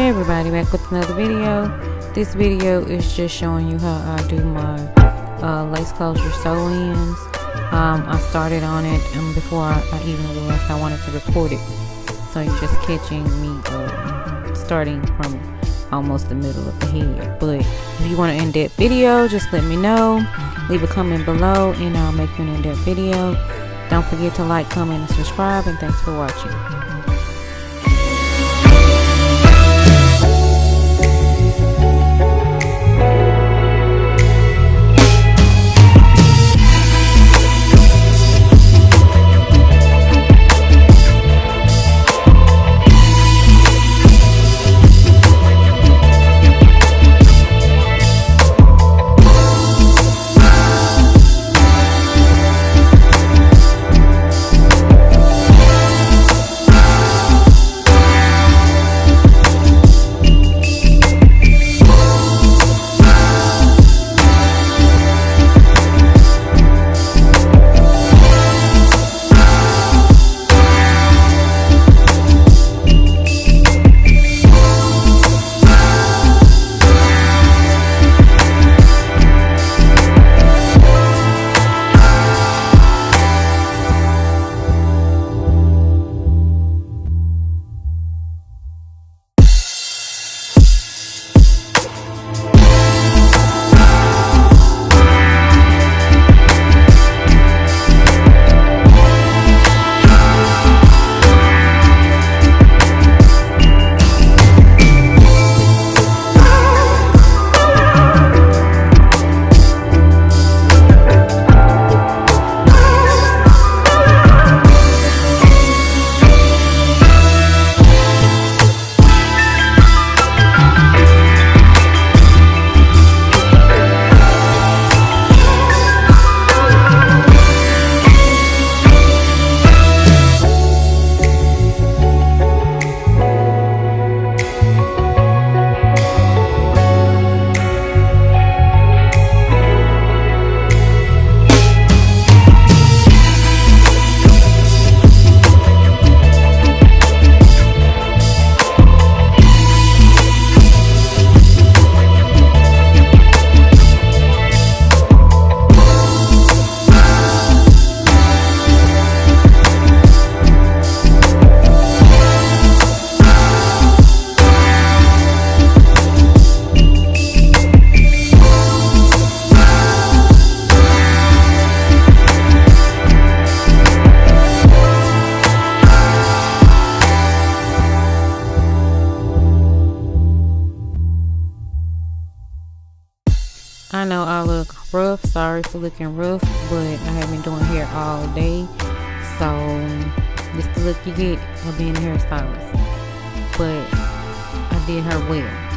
Hey everybody, back with another video. This video is just showing you how I do my lace closure sew-ins. I started on it before I even realized I wanted to record it. So you're just catching me starting from almost the middle of the head. But if you want an in-depth video, just let me know. Leave a comment below and I'll make you an in-depth video. Don't forget to like, comment, and subscribe, and thanks for watching. I know I look rough, sorry for looking rough, but I have been doing hair all day, so this is the look you get of being a hairstylist. But I did her well.